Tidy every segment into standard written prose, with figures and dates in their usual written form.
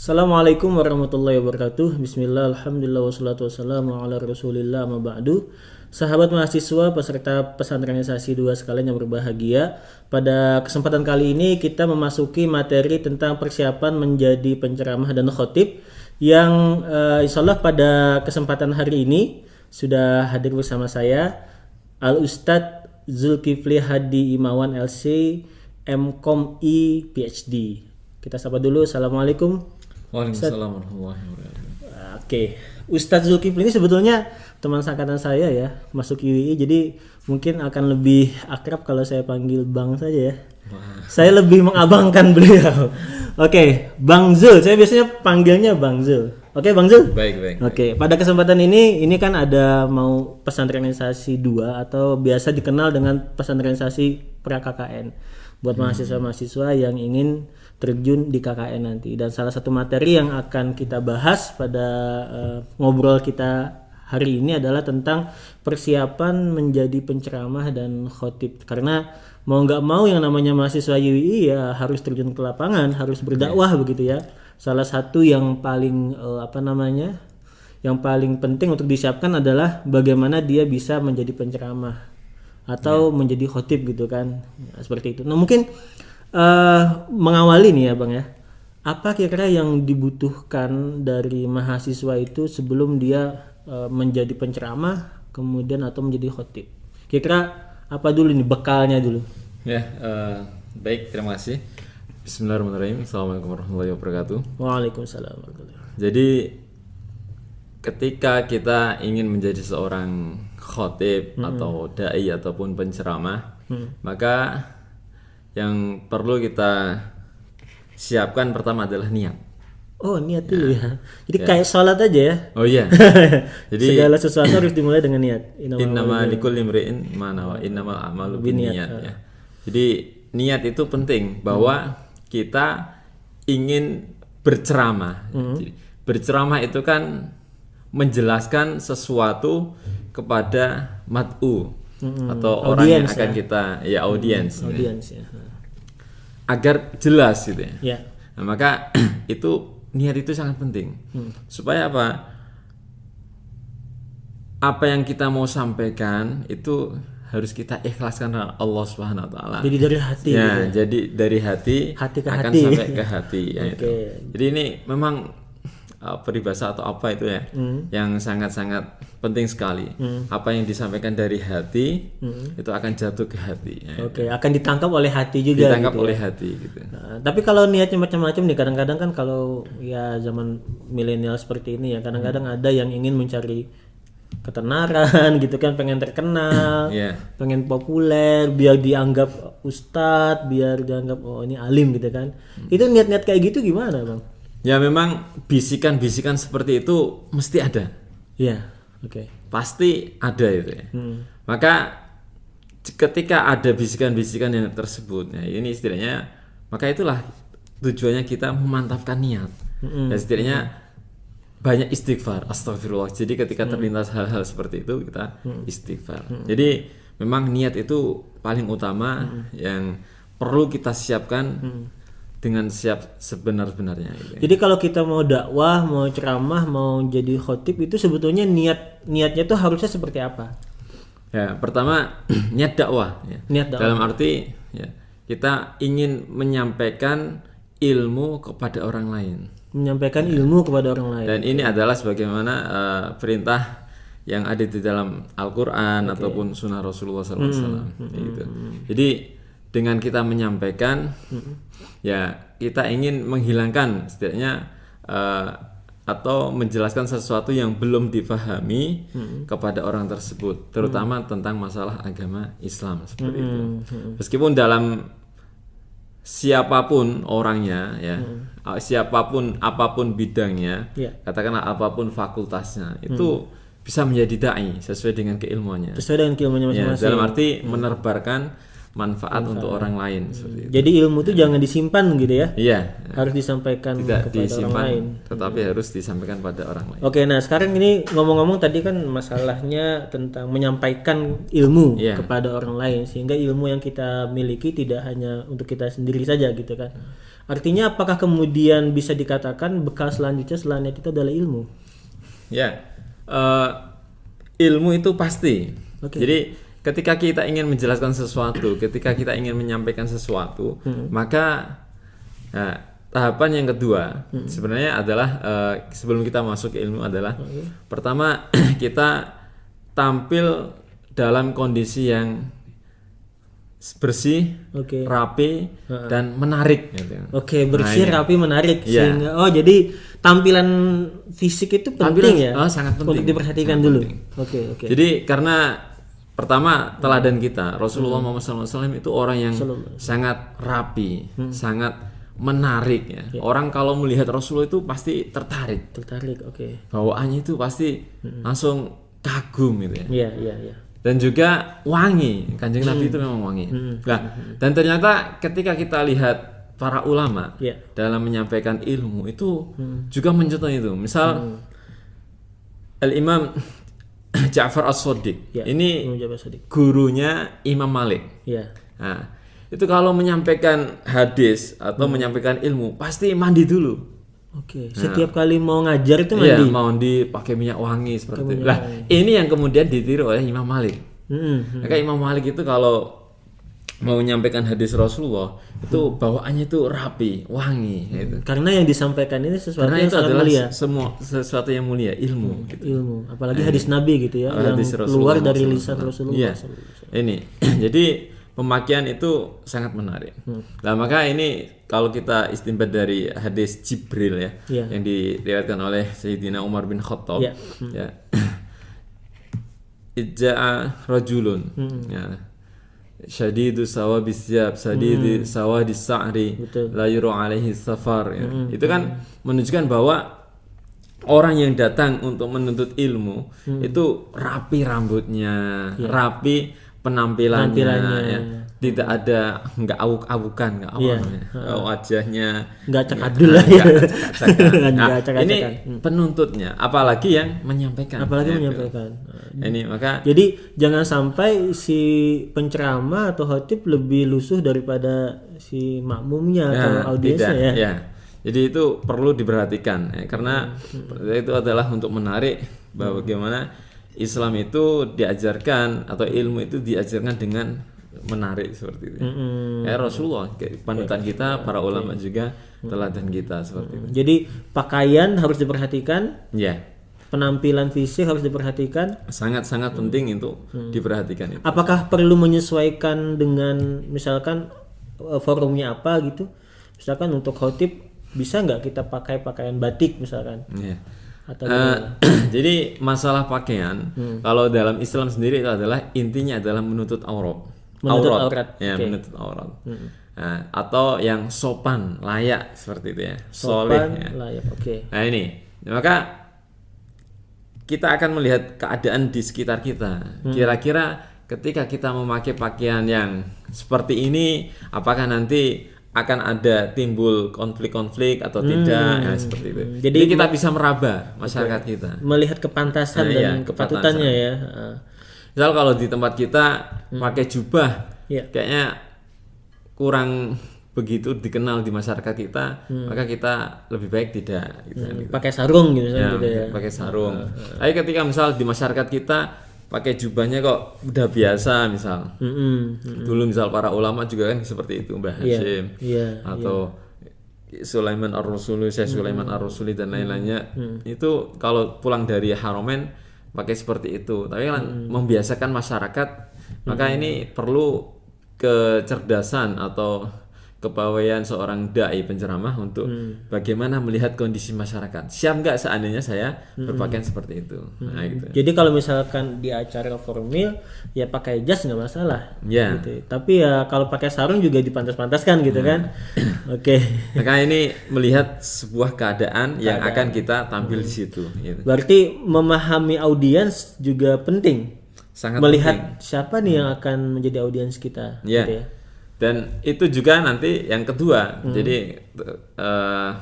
Assalamualaikum warahmatullahi wabarakatuh. Bismillah, alhamdulillah, wassalatu wassalamu ala rasulillah, amma ba'du. Sahabat mahasiswa peserta pesantrenisasi 2 sekalian yang berbahagia, pada kesempatan kali ini kita memasuki materi tentang persiapan menjadi penceramah dan khotib yang insya Allah pada kesempatan hari ini sudah hadir bersama saya Al Ustadz Zulkifli Hadi Imawan LC MCom I PhD. Kita sapa dulu. Assalamualaikum. Waalaikumsalam warahmatullahi wabarakatuh. Oke, Ustadz Zulkifli ini sebetulnya teman seangkatan saya ya, masuk IWI, jadi mungkin akan lebih akrab kalau saya panggil Bang saja ya. Saya lebih mengabangkan beliau. Oke, Bang Zul, saya biasanya panggilnya Bang Zul. Oke, Bang Zul. Baik. Oke, pada kesempatan ini kan ada mau pesantrenisasi 2 atau biasa dikenal dengan pesantrenisasi pra-KKN buat mahasiswa-mahasiswa yang ingin terjun di KKN nanti. Dan salah satu materi yang akan kita bahas pada ngobrol kita hari ini adalah tentang persiapan menjadi penceramah dan khotib. Karena mau nggak mau yang namanya mahasiswa YWI ya harus terjun ke lapangan, harus berdakwah begitu ya. Salah satu yang paling yang paling penting untuk disiapkan adalah bagaimana dia bisa menjadi penceramah atau menjadi khotib gitu kan. Seperti itu. Nah, mungkin mengawali nih ya Bang ya, apa kira-kira yang dibutuhkan dari mahasiswa itu sebelum dia menjadi penceramah kemudian atau menjadi khotib? Kira-kira apa dulu nih bekalnya dulu? Ya, baik, terima kasih. Bismillahirrahmanirrahim. Assalamualaikum warahmatullahi wabarakatuh. Waalaikumsalam warahmatullahi wabarakatuh. Jadi ketika kita ingin menjadi seorang khotib atau dai ataupun penceramah, maka yang perlu kita siapkan pertama adalah niat. Oh, niat dulu ya. Jadi kayak sholat aja ya. Oh iya. Jadi segala sesuatu harus dimulai dengan niat. innama likulli imri'in ma nawa innamal a'malu binniyat ya. Jadi niat itu penting bahwa kita ingin berceramah. Jadi, berceramah itu kan menjelaskan sesuatu kepada mat'u atau orang yang akan kita audiens ya. Agar jelas gitu ya. Ya. Nah, maka itu niat itu sangat penting. Supaya apa? Apa yang kita mau sampaikan itu harus kita ikhlaskan dengan Allah Subhanahu wa taala. Jadi dari hati. Ya, gitu. jadi dari hati Hati ke akan hati. sampai ke hati ya itu. Oke. Jadi ini memang peribahasa atau apa itu ya yang sangat-sangat penting sekali. Apa yang disampaikan dari hati itu akan jatuh ke hati ya. Oke, akan ditangkap oleh hati juga. Ditangkap gitu oleh ya. hati gitu. Nah, tapi kalau niatnya macam-macam nih, kadang-kadang kan kalau ya zaman milenial seperti ini ya, kadang-kadang ada yang ingin mencari ketenaran gitu kan, pengen terkenal, Iya. pengen populer, biar dianggap ustadz, biar dianggap oh ini alim gitu kan. Itu niat-niat kayak gitu gimana Bang? Ya memang bisikan-bisikan seperti itu mesti ada. Iya, oke. Pasti ada itu ya. Maka ketika ada bisikan-bisikan yang tersebut, ya ini setidaknya maka itulah tujuannya kita memantapkan niat. Dan setidaknya banyak istighfar, astagfirullah. Jadi ketika terlintas hal-hal seperti itu kita istighfar. Jadi memang niat itu paling utama yang perlu kita siapkan dengan siap sebenar-benarnya gitu. Jadi kalau kita mau dakwah, mau ceramah, mau jadi khotib itu sebetulnya niatnya tuh harusnya seperti apa? Ya, pertama niat dakwah ya. Niat dakwah. Dalam arti ya, kita ingin menyampaikan ilmu kepada orang lain. Menyampaikan ilmu kepada orang lain. Dan ini adalah sebagaimana perintah yang ada di dalam Al-Qur'an ataupun sunnah Rasulullah SAW gitu. Jadi dengan kita menyampaikan ya kita ingin menghilangkan setidaknya atau menjelaskan sesuatu yang belum dipahami kepada orang tersebut, terutama tentang masalah agama Islam seperti itu. Meskipun dalam siapapun orangnya ya, siapapun apapun bidangnya, katakanlah apapun fakultasnya, itu bisa menjadi dai sesuai dengan keilmuannya. Sesuai dengan keilmuannya masing-masing. Ya, dalam arti menebarkan manfaat untuk orang lain seperti itu. Jadi ilmu itu jangan disimpan gitu ya. Iya. Harus disampaikan Tidak kepada orang disimpan, lain. tetapi harus disampaikan pada orang lain. Oke, nah sekarang ini ngomong-ngomong tadi kan masalahnya tentang menyampaikan ilmu Iya. kepada orang lain, sehingga ilmu yang kita miliki tidak hanya untuk kita sendiri saja gitu kan. Artinya apakah kemudian bisa dikatakan bekal selanjutnya selain itu adalah ilmu? Ya, ilmu itu pasti. Oke. Jadi ketika kita ingin menjelaskan sesuatu, ketika kita ingin menyampaikan sesuatu, maka tahapan yang kedua sebenarnya adalah sebelum kita masuk ke ilmu adalah pertama kita tampil dalam kondisi yang bersih, Oke. rapi, dan menarik. Gitu. Oke, bersih, Nah, ini. rapi, menarik. Iya. Sehingga, jadi tampilan fisik itu penting ya, sangat penting. untuk diperhatikan Sangat dulu. penting. Oke. Jadi karena pertama teladan kita Rasulullah Muhammad SAW itu orang yang sangat rapi, sangat menarik ya. Orang kalau melihat Rasulullah itu pasti tertarik, Oke. bawaannya itu pasti langsung kagum gitu ya. Iya. Dan juga wangi, Kanjeng Nabi itu memang wangi. Nah, dan ternyata ketika kita lihat para ulama Iya. dalam menyampaikan ilmu itu juga mencontoh itu. Misal Al-Imam Ja'far As-Shadiq. Ya, Ini Imam Shadiq. gurunya Imam Malik. Iya. Nah, itu kalau menyampaikan hadis atau menyampaikan ilmu pasti mandi dulu. Oke. Setiap kali mau ngajar itu Iya, mandi. mandi pakai minyak wangi seperti itu. Lah, ini yang kemudian ditiru oleh Imam Malik. Maka Imam Malik itu kalau mau menyampaikan hadis Rasulullah itu bawaannya itu rapi, wangi gitu. Karena yang disampaikan ini sesuatu Karena yang itu sangat adalah mulia. semua sesuatu yang mulia, ilmu gitu. Ilmu, apalagi hadis Nabi gitu ya, yang Hadis keluar Rasulullah dari SAW. lisan Rasulullah. Iya. Ini. Jadi pemakaian itu sangat menarik. Nah, maka ini kalau kita istinbat dari hadis Jibril ya, Iya. yang diriwayatkan oleh Sayyidina Umar bin Khattab, Iya. ya. Ijja'a rajulun, ya. Syadidu sawabis siyab, sadidi sawadis sa'ri, Betul. la yura alaihi safar ya. Itu kan menunjukkan bahwa orang yang datang untuk menuntut ilmu itu rapi rambutnya, rapi penampilannya, ya. Tidak ada nggak awuk-awukan, nggak Iya. wajahnya Nggak cakadul lah ya. Nah, Nggak cakak-cakan. ini penuntutnya, apalagi yang menyampaikan. Apalagi Ya, menyampaikan. ini maka Jadi jangan sampai si penceramah atau khotib lebih lusuh daripada si makmumnya atau audiensnya tidak, ya. Jadi itu perlu diperhatikan ya, karena itu adalah untuk menarik bahwa bagaimana Islam itu diajarkan atau ilmu itu diajarkan dengan menarik seperti itu. Ya Rasulullah, panutan kita, para ulama juga teladan kita seperti itu. Jadi pakaian harus diperhatikan, Ya, penampilan fisik harus diperhatikan. sangat-sangat penting untuk diperhatikan itu. Apakah perlu menyesuaikan dengan misalkan forumnya apa gitu? Misalkan untuk khotib bisa nggak kita pakai pakaian batik misalkan? Ya. Atau Jadi masalah pakaian kalau dalam Islam sendiri itu adalah intinya adalah menutup aurat. Menutup aurat. Ya, Oke. menutup aurat. Nah, atau yang sopan, layak seperti itu ya. sopan, Soleh ya. layak. Oke. Nah, ini. Maka kita akan melihat keadaan di sekitar kita. Kira-kira ketika kita memakai pakaian yang seperti ini, apakah nanti akan ada timbul konflik-konflik atau tidak? Ya, seperti itu. Jadi kita bisa meraba masyarakat kita. Melihat kepantasan Nah, dan iya, kepatutannya ya. Misal kalau di tempat kita pakai jubah, Iya. kayaknya kurang begitu dikenal di masyarakat kita, maka kita lebih baik tidak. Gitu. Pakai sarung gitu, Ya, gitu ya. pakai sarung. Tapi ketika misal di masyarakat kita pakai jubahnya kok udah biasa, misal dulu misal para ulama juga kan seperti itu, Mbah Hasyim atau Sulaiman Ar-Rasuli, Syekh Sulaiman Ar-Rasuli dan lain-lainnya, itu kalau pulang dari Haramain pakai seperti itu. Tapi kan membiasakan masyarakat, maka ini perlu kecerdasan atau kepawaian seorang dai penceramah untuk bagaimana melihat kondisi masyarakat. Siap nggak seandainya saya berpakaian seperti itu? Nah, gitu. Jadi kalau misalkan di acara formal ya pakai jas nggak masalah. Ya. Gitu. Tapi ya kalau pakai sarung juga dipantas-pantaskan gitu kan. Oke. Maka ini melihat sebuah keadaan yang akan kita tampil di situ. Gitu. Berarti memahami audiens juga penting. sangat melihat penting. siapa nih yang akan menjadi audiens kita, Ya. gitu ya. Dan itu juga nanti yang kedua, jadi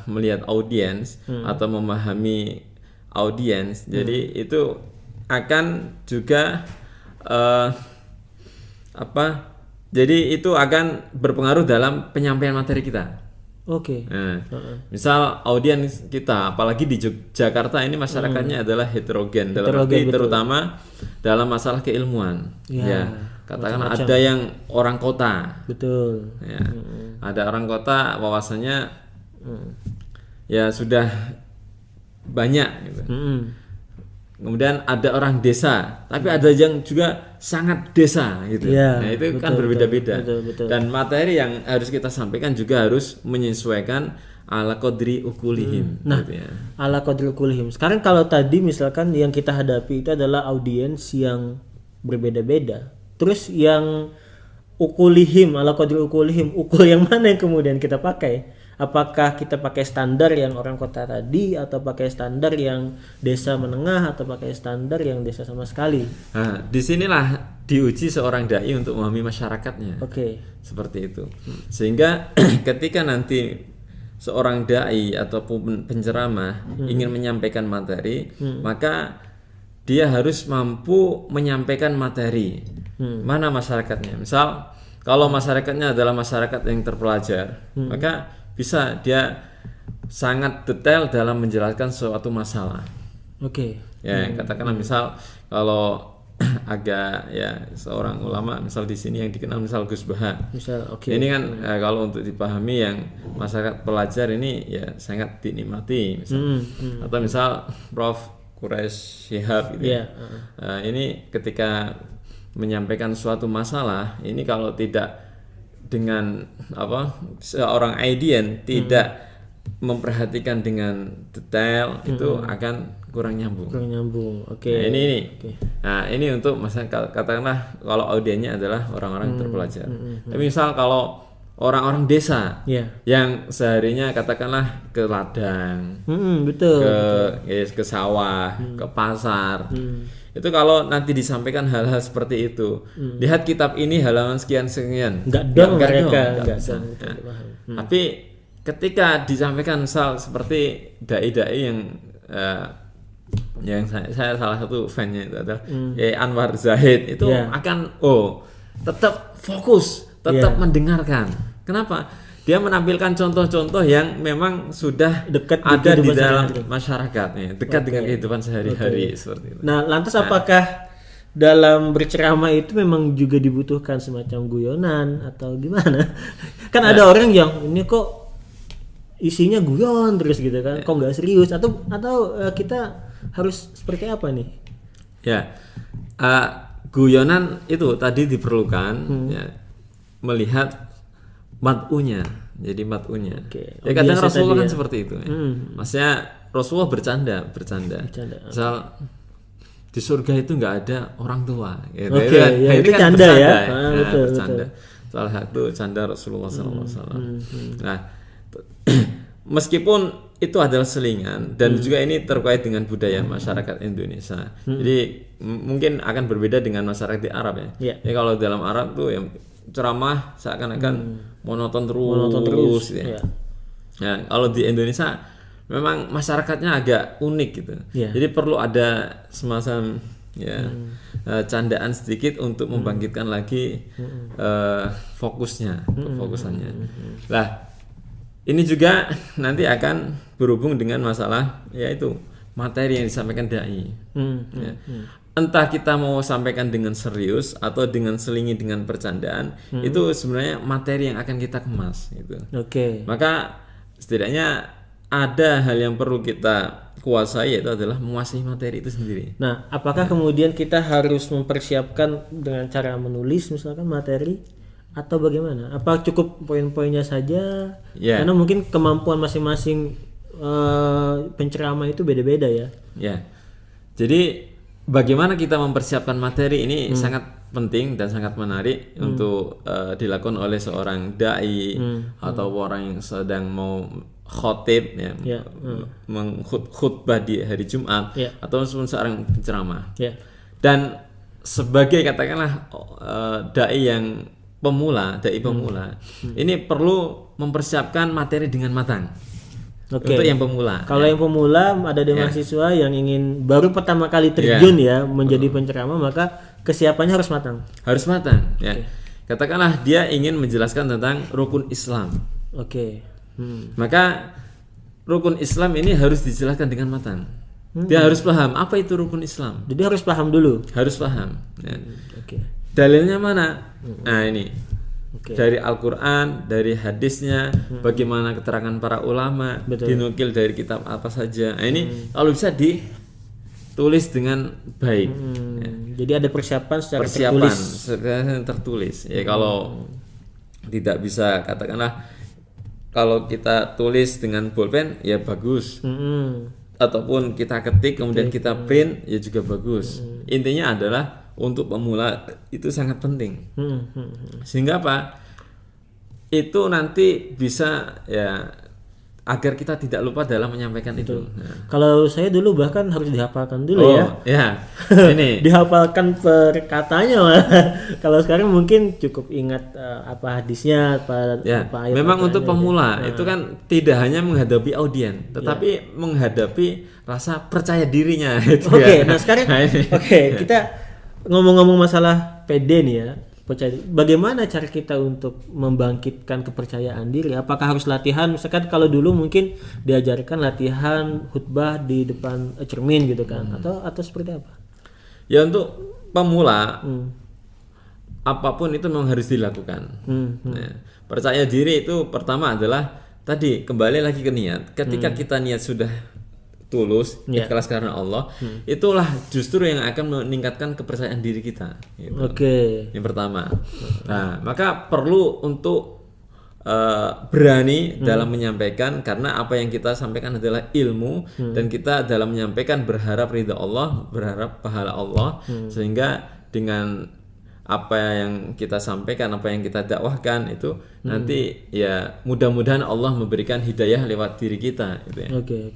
melihat audiens atau memahami audiens, jadi itu akan juga jadi itu akan berpengaruh dalam penyampaian materi kita. Oke. Nah, misal audiens kita, apalagi di Jakarta ini masyarakatnya adalah heterogen, dalam arti Betul. terutama dalam masalah keilmuan. Ya, katakanlah ada yang orang kota, Betul. ya, ada orang kota wawasannya ya sudah banyak gitu. Kemudian ada orang desa, tapi ada yang juga sangat desa gitu. Ya, Nah, itu kan berbeda-beda. Dan materi yang harus kita sampaikan juga harus menyesuaikan ala qadri ukulihim. Nah, gitu ya. ala qadri ukulihim. Sekarang kalau tadi misalkan yang kita hadapi itu adalah audiens yang berbeda-beda. Terus yang ukulihim, ala qadri ukulihim, ukul yang mana yang kemudian kita pakai? Apakah kita pakai standar yang orang kota tadi, atau pakai standar yang desa menengah, atau pakai standar yang desa sama sekali? Nah, disinilah diuji seorang dai untuk memahami masyarakatnya. Oke. Seperti itu. Sehingga ketika nanti seorang dai ataupun penceramah ingin menyampaikan materi, maka dia harus mampu menyampaikan materi. Mana masyarakatnya? Misal kalau masyarakatnya adalah masyarakat yang terpelajar, maka bisa dia sangat detail dalam menjelaskan suatu masalah. Oke. Ya, katakanlah misal kalau agak ya seorang ulama misal di sini yang dikenal misal Gus Baha. Misal, oke. Ini kan kalau untuk dipahami yang masyarakat pelajar ini ya sangat dinikmati misal. Atau misal Prof Quraish Shihab gitu. Iya, Ini ketika menyampaikan suatu masalah, ini kalau tidak dengan seorang audien tidak memperhatikan dengan detail, itu akan kurang nyambung. Oke. Nah, ini untuk masalah katakanlah kalau audiennya adalah orang-orang terpelajar. Tapi misal kalau orang-orang desa yang seharinya katakanlah ke ladang, betul. ke sawah, ke pasar. Itu kalau nanti disampaikan hal-hal seperti itu, lihat kitab ini halaman sekian nggak dong mereka nggak bisa. Tapi ketika disampaikan misal seperti dai-dai yang saya salah satu fan-nya itu adalah Anwar Zahid, itu akan tetap fokus, tetap mendengarkan. Kenapa? Dia menampilkan contoh-contoh yang memang sudah dekat ada di dalam masyarakat, dekat dengan kehidupan sehari-hari seperti itu. Nah, lantas apakah dalam berceramah itu memang juga dibutuhkan semacam guyonan atau gimana? Kan ada orang yang ini kok isinya guyon terus gitu kan, kok nggak serius, atau kita harus seperti apa nih? Ya, guyonan itu tadi diperlukan ya, melihat mat'unya, jadi mat'unya. Ya kadang Rasulullah kan seperti itu. Maksudnya Rasulullah bercanda. Misal di surga itu nggak ada orang tua. Gitu. Itu kan canda ya. Betul. Salah satu canda Rasulullah SAW. Nah, meskipun itu adalah selingan dan juga ini terkait dengan budaya masyarakat Indonesia. Jadi mungkin akan berbeda dengan masyarakat di Arab ya. Jadi kalau dalam Arab tuh yang ceramah seakan-akan monoton terus gitu ya. Nah, kalau di Indonesia memang masyarakatnya agak unik gitu. Jadi perlu ada semacam candaan sedikit untuk membangkitkan lagi fokusannya. Lah, ini juga nanti akan berhubung dengan masalah yaitu materi yang disampaikan dai. Entah kita mau sampaikan dengan serius atau dengan selingi dengan bercandaan, itu sebenarnya materi yang akan kita kemas gitu. Maka setidaknya ada hal yang perlu kita kuasai, yaitu adalah menguasai materi itu sendiri. Nah, apakah kemudian kita harus mempersiapkan dengan cara menulis misalkan materi atau bagaimana? Apa cukup poin-poinnya saja? Karena mungkin kemampuan masing-masing penceramah itu beda-beda ya. Jadi bagaimana kita mempersiapkan materi ini sangat penting dan sangat menarik untuk dilakukan oleh seorang dai atau orang yang sedang mau khotib mengkhutbah di hari Jumat ataupun seorang penceramah. Dan sebagai katakanlah dai yang pemula, ini perlu mempersiapkan materi dengan matang. Oke. Untuk yang pemula. Kalau yang pemula ada mahasiswa yang ingin baru pertama kali terjun ya menjadi penceramah, maka kesiapannya harus matang. Harus matang. Ya. Katakanlah dia ingin menjelaskan tentang rukun Islam. Oke. Maka rukun Islam ini harus dijelaskan dengan matang. Dia harus paham apa itu rukun Islam. Jadi harus paham dulu. Harus paham. Ya. Oke. Dalilnya mana? Nah ini. Oke. Dari Al-Quran, dari hadisnya, bagaimana keterangan para ulama, dinukil dari kitab apa saja. Nah, ini kalau bisa ditulis dengan baik. Ya. Jadi ada persiapan secara tertulis. Ya kalau tidak bisa, katakanlah kalau kita tulis dengan bolpen ya bagus. Ataupun kita ketik kemudian kita print ya juga bagus. Intinya adalah untuk pemula itu sangat penting. Sehingga apa? Itu nanti bisa ya agar kita tidak lupa dalam menyampaikan itu. Nah. Kalau saya dulu bahkan harus dihafalkan dulu ya. Ini dihafalkan per katanya malah. Kalau sekarang mungkin cukup ingat apa hadisnya, apa ayat. Memang untuk pemula itu kan tidak hanya menghadapi audien, tetapi menghadapi rasa percaya dirinya itu. Oke, nah sekarang kita ngomong-ngomong masalah PD nih ya, bagaimana cara kita untuk membangkitkan kepercayaan diri? Apakah harus latihan? Misalkan kalau dulu mungkin diajarkan latihan khutbah di depan cermin gitu kan, atau seperti apa? Ya untuk pemula, apapun itu memang harus dilakukan. Nah, percaya diri itu pertama adalah tadi kembali lagi ke niat. Ketika kita niat sudah tulus, ikhlas karena Allah, itulah justru yang akan meningkatkan kepercayaan diri kita. Gitu. Yang pertama. Nah, maka perlu untuk berani dalam menyampaikan, karena apa yang kita sampaikan adalah ilmu, dan kita dalam menyampaikan berharap ridha Allah, berharap pahala Allah, sehingga dengan apa yang kita sampaikan, apa yang kita dakwahkan itu nanti ya mudah-mudahan Allah memberikan hidayah lewat diri kita gitu ya. Oke.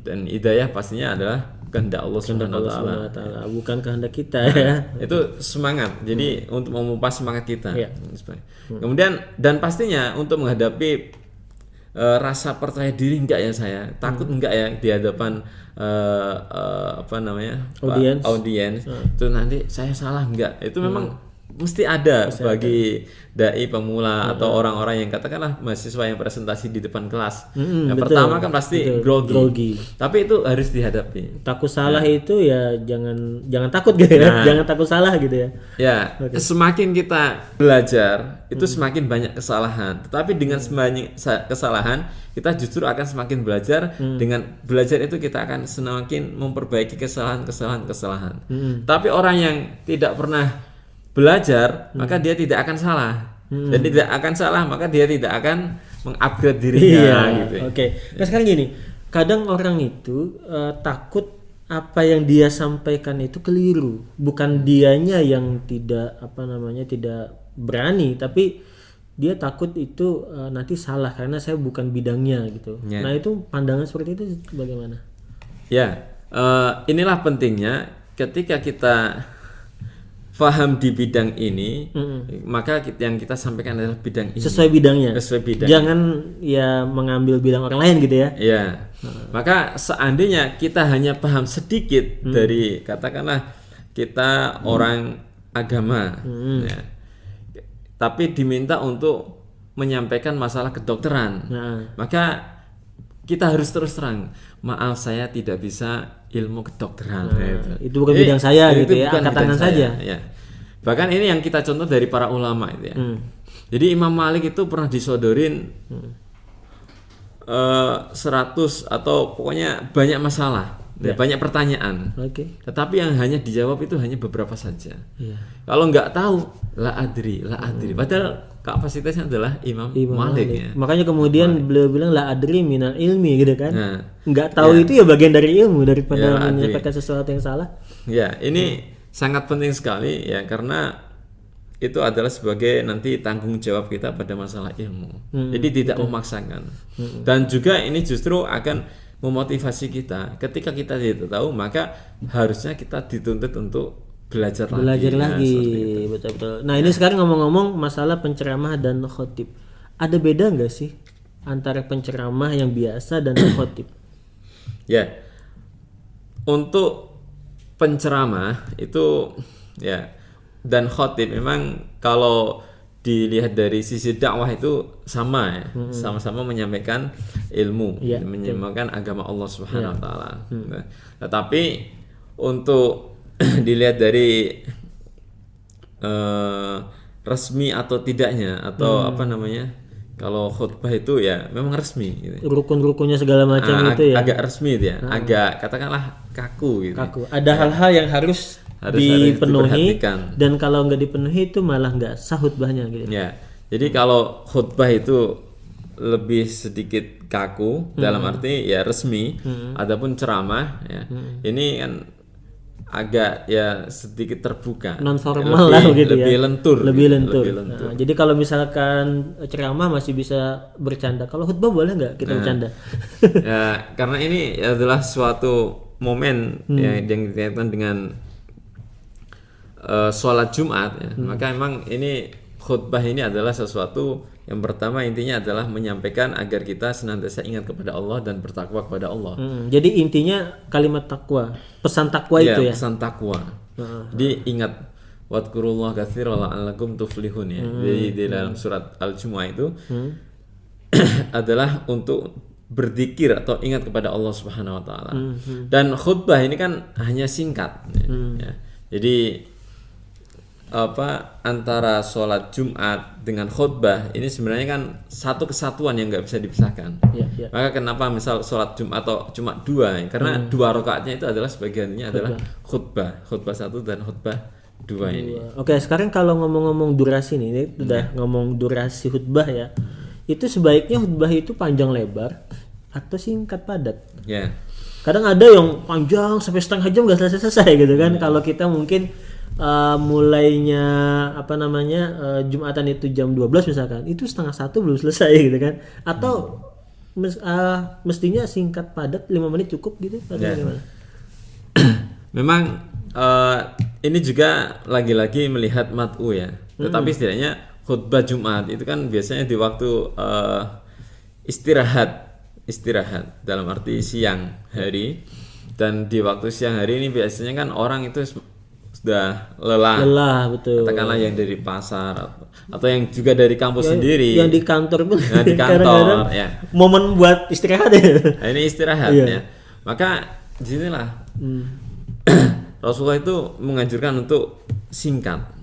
Dan hidayah pastinya adalah kehendak Allah Subhanahu wa taala, bukan kehendak kita ya. Itu semangat. Jadi untuk memupas semangat kita. Kemudian dan pastinya untuk menghadapi rasa percaya diri enggak ya saya, takut enggak ya di hadapan audiens itu nanti saya salah enggak, itu memang mesti ada bagi dai pemula atau orang-orang yang katakanlah mahasiswa yang presentasi di depan kelas. Yang pertama kan pasti grogi. Tapi itu harus dihadapi. Takut salah itu ya jangan takut gitu ya. Jangan takut salah gitu ya. Ya, semakin kita belajar itu semakin banyak kesalahan. Tetapi dengan semakin kesalahan kita justru akan semakin belajar. Dengan belajar itu kita akan semakin memperbaiki kesalahan. Tapi orang yang tidak pernah belajar, maka dia tidak akan salah. Dan tidak akan salah, maka dia tidak akan mengupgrade dirinya gitu. Nah sekarang gini, kadang orang itu takut apa yang dia sampaikan itu keliru. Bukan dianya yang tidak tidak berani, tapi dia takut itu nanti salah karena saya bukan bidangnya gitu. Nah itu pandangan seperti itu bagaimana? Ya, inilah pentingnya ketika kita paham di bidang ini, maka yang kita sampaikan adalah bidang ini. Sesuai bidangnya. Jangan ya mengambil bidang orang lain gitu ya. Ya. Maka seandainya kita hanya paham sedikit dari katakanlah kita orang agama, ya, tapi diminta untuk menyampaikan masalah kedokteran, maka kita harus terus terang, maaf saya tidak bisa ilmu kedokteran. Itu bukan bidang saya gitu ya, angkat tangan saja. Ya. Bahkan ini yang kita contoh dari para ulama itu ya. Jadi Imam Malik itu pernah disodorin 100 atau pokoknya banyak masalah, banyak pertanyaan. Tetapi yang hanya dijawab itu hanya beberapa saja. Kalau nggak tahu, la adri. Padahal kapasitasnya adalah Imam Malik ya. Makanya kemudian beliau bilang la adri minal ilmi gitu kan. Nggak tahu itu ya bagian dari ilmu, daripada menyampaikan sesuatu yang salah. Ya, ini sangat penting sekali ya, karena itu adalah sebagai nanti tanggung jawab kita pada masalah ilmu. Jadi tidak memaksakan. Dan juga ini justru akan memotivasi kita. Ketika kita tidak tahu, maka harusnya kita dituntut untuk belajar Belajar lagi. lagi, Ya, seperti itu. betul-betul. Nah ini sekarang ngomong-ngomong masalah penceramah dan khotib, ada beda nggak sih antara penceramah yang biasa dan khotib? Ya, untuk penceramah itu ya dan khotib memang kalau dilihat dari sisi dakwah itu sama ya, sama-sama menyampaikan ilmu, Iya, menyampaikan agama Allah Subhanahu Wa Taala. Nah, tetapi untuk dilihat dari resmi atau tidaknya atau apa namanya, kalau khutbah itu ya memang resmi gitu. Rukun-rukunnya segala macam itu ya. Agak resmi itu ya, agak katakanlah kaku gitu. Kaku. Ada hal-hal yang harus dipenuhi, diperhatikan. dan kalau nggak dipenuhi itu malah nggak sah khutbahnya gitu. Ya, jadi kalau khutbah itu lebih sedikit kaku dalam arti ya resmi, adapun ceramah ya ini kan agak ya sedikit terbuka, Non formal lah gitu ya. lebih lentur, Lebih gitu, lentur. lebih lentur. Nah, jadi kalau misalkan ceramah masih bisa bercanda, kalau khutbah boleh nggak kita bercanda? Ya, karena ini adalah suatu momen yang dikaitkan dengan sholat Jumat ya. Maka emang ini khutbah ini adalah sesuatu yang pertama intinya adalah menyampaikan agar kita senantiasa ingat kepada Allah dan bertakwa kepada Allah. Jadi intinya kalimat takwa, pesan takwa itu ya. Pesan takwa. Jadi ingat wadkurullah katsiran la'allakum tuflihun ya. Jadi di dalam surat Al-Jumu'ah itu adalah untuk berzikir atau ingat kepada Allah Subhanahu Wa Taala. Dan khutbah ini kan hanya singkat ya. Jadi antara sholat Jumat dengan khutbah ini sebenarnya kan satu kesatuan yang nggak bisa dipisahkan. Ya. Maka kenapa misal sholat Jumat atau cuma dua? Karena dua rakaatnya itu adalah sebagiannya adalah khutbah 1 dan khutbah 2 ini. Oke, sekarang kalau ngomong-ngomong durasi nih, ini udah ngomong durasi khutbah ya. Itu sebaiknya khutbah itu panjang lebar atau singkat padat? Ya. Kadang ada yang panjang sampai setengah jam nggak selesai gitu kan. Kalau kita mungkin mulainya Jumatan itu jam 12 misalkan, itu setengah 1 belum selesai gitu kan. Atau mestinya singkat padat 5 menit cukup gitu atau gimana? Memang ini juga lagi-lagi melihat mat'u ya. Tetapi setidaknya khutbah Jumat itu kan biasanya di waktu istirahat dalam arti siang hari, dan di waktu siang hari ini biasanya kan orang itu sudah lelah, betul. Katakanlah yang dari pasar atau yang juga dari kampus sendiri, yang di kantor pun di kantor ya. Momen buat istirahat ya. Nah, ini istirahat ya. Maka disinilah Rasulullah itu menganjurkan untuk singkat.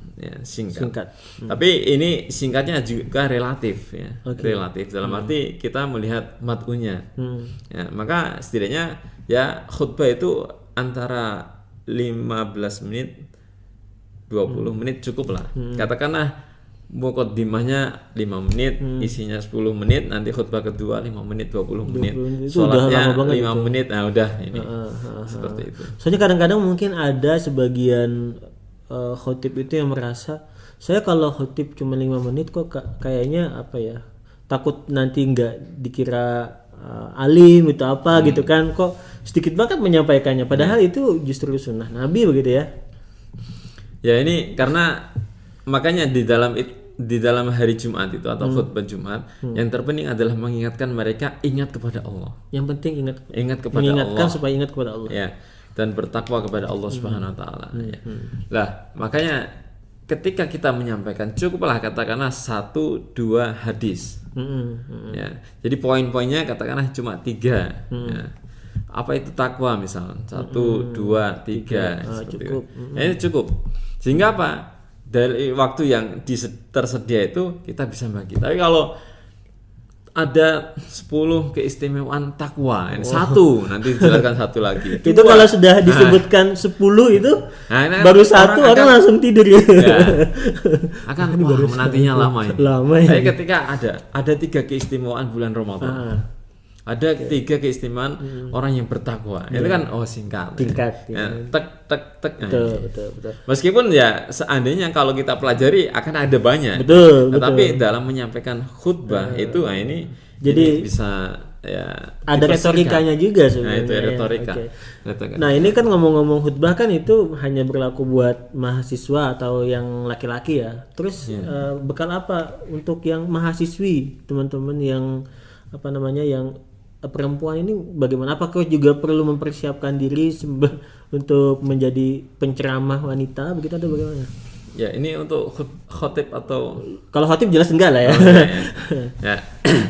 Tapi ini singkatnya juga relatif ya. Relatif dalam arti kita melihat mat'unya. Ya, maka setidaknya ya khutbah itu antara 15 menit 20 menit cukup lah. Katakanlah muqaddimahnya 5 menit, isinya 10 menit, nanti khutbah kedua 5 menit 20 menit. Sholatnya 5 menit. Nah, udah ini. Seperti itu. Soalnya kadang-kadang mungkin ada sebagian khotib itu yang merasa, saya kalau khotib cuma 5 menit kok kayaknya takut nanti nggak dikira alim itu gitu kan, kok sedikit banget menyampaikannya, padahal itu justru sunnah Nabi begitu ya. Ya ini karena makanya di dalam hari Jumat itu atau khutbah Jumat yang terpenting adalah mengingatkan mereka ingat kepada Allah. Yang penting ingat kepada mengingatkan Allah, supaya ingat kepada Allah ya, dan bertakwa kepada Allah Subhanahu Wa Taala. Ya. Lah makanya ketika kita menyampaikan cukuplah katakanlah 1-2 hadis. Ya. Jadi poin-poinnya katakanlah cuma 3. Ya. Apa itu takwa misalnya 1, 2, 3 cukup. Ini cukup. Sehingga apa? Dari waktu yang tersedia itu kita bisa bagi. Tapi kalau ada 10 keistimewaan takwa, ini 1 nanti dijelaskan 1 lagi. Itu kalau sudah disebutkan 10 itu baru 1 orang langsung tidur ya. Akan menantinya lama ini. Tapi ketika ada 3 keistimewaan bulan Ramadan. Ada 3 keistimewaan orang yang bertakwa. Itu kan singkat. Ya. Tek. Betul. Meskipun ya seandainya kalau kita pelajari akan ada banyak. Betul. Tetapi dalam menyampaikan khutbah itu ini jadi bisa ya ada retorikanya juga Nah, sebenarnya. itu retorika. Oke. Retorika. Nah ini kan ngomong-ngomong khutbah kan itu hanya berlaku buat mahasiswa atau yang laki-laki ya. Terus bekal apa untuk yang mahasiswi, teman-teman yang apa namanya yang perempuan ini bagaimana? Apakah juga perlu mempersiapkan diri untuk menjadi penceramah wanita begitu atau bagaimana? Ya, ini untuk khotib atau Kalau khotib jelas enggak lah ya. ya.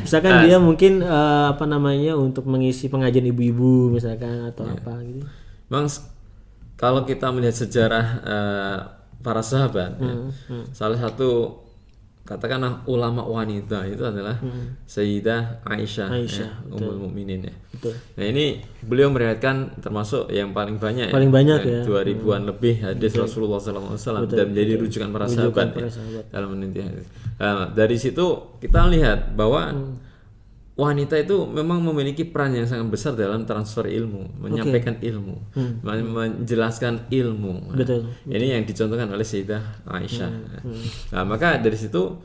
Misalkan dia mungkin apa namanya untuk mengisi pengajian ibu-ibu misalkan atau apa gitu. Memang kalau kita melihat sejarah para sahabat, salah satu katakanlah ulama wanita itu adalah Sayyidah Aisyah, Ummul Mukminin ya. Betul. Nah ini beliau meriwayatkan termasuk yang paling banyak, Paling banyak ya. 2000-an lebih hadis Rasulullah SAW dan menjadi rujukan para sahabat ya, dalam meneliti hadis. Dari situ kita lihat bahwa wanita itu memang memiliki peran yang sangat besar dalam transfer ilmu, menyampaikan ilmu, menjelaskan ilmu. Betul. Ini yang dicontohkan oleh Sayyidah Aisyah. Nah, maka dari situ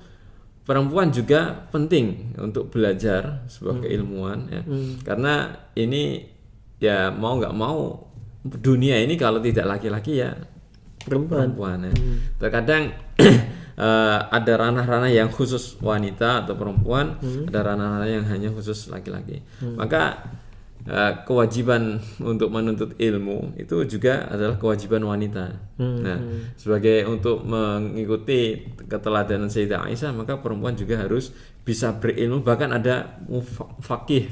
perempuan juga penting untuk belajar sebuah keilmuan ya. Karena ini ya mau nggak mau dunia ini kalau tidak laki-laki ya perempuan ya. Terkadang ada ranah-ranah yang khusus wanita atau perempuan, ada ranah-ranah yang hanya khusus laki-laki. Maka kewajiban untuk menuntut ilmu itu juga adalah kewajiban wanita. Nah, sebagai untuk mengikuti keteladanan Sayyidah Aisyah, maka perempuan juga harus bisa berilmu. Bahkan ada fakih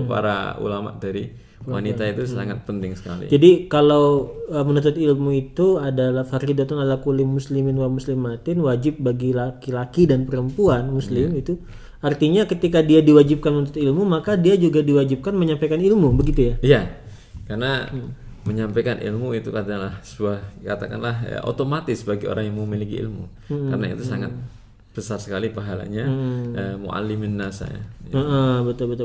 para ulama dari wanita itu sangat penting sekali. Jadi kalau menuntut ilmu itu adalah fardhatun ala kulli muslimin wa muslimatin, wajib bagi laki-laki dan perempuan muslim itu. Artinya ketika dia diwajibkan menuntut ilmu, maka dia juga diwajibkan menyampaikan ilmu, begitu ya? Iya. Karena menyampaikan ilmu itu adalah sebuah katakanlah ya, otomatis bagi orang yang memiliki ilmu. Karena itu sangat besar sekali pahalanya muallimin nasa ya. Betul.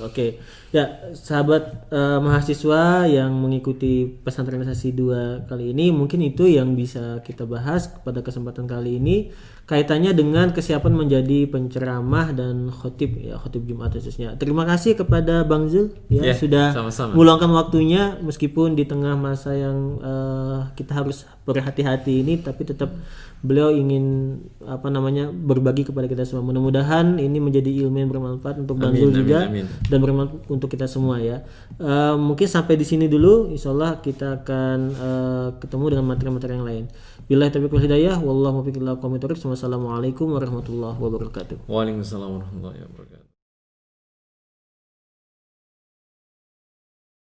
Oke. Ya, sahabat mahasiswa yang mengikuti pesantrenisasi 2 kali ini, mungkin itu yang bisa kita bahas pada kesempatan kali ini kaitannya dengan kesiapan menjadi penceramah dan khotib ya, khotib Jumat khususnya. Terima kasih kepada Bang Zul ya sudah sama-sama meluangkan waktunya meskipun di tengah masa yang kita harus berhati-hati ini, tapi tetap beliau ingin apa namanya berbagi kepada kita semua. Mudah-mudahan ini menjadi ilmu yang bermanfaat untuk Bang Zul juga dan bermanfaat untuk kita semua ya. Mungkin sampai di sini dulu. Insyaallah kita akan ketemu dengan materi-materi yang lain. Billahi taufiq wal hidayah, wallahu muwaffiq ila aqwamit thoriq. Wassalamualaikum warahmatullahi wabarakatuh. Waalaikumsalam warahmatullahi wabarakatuh.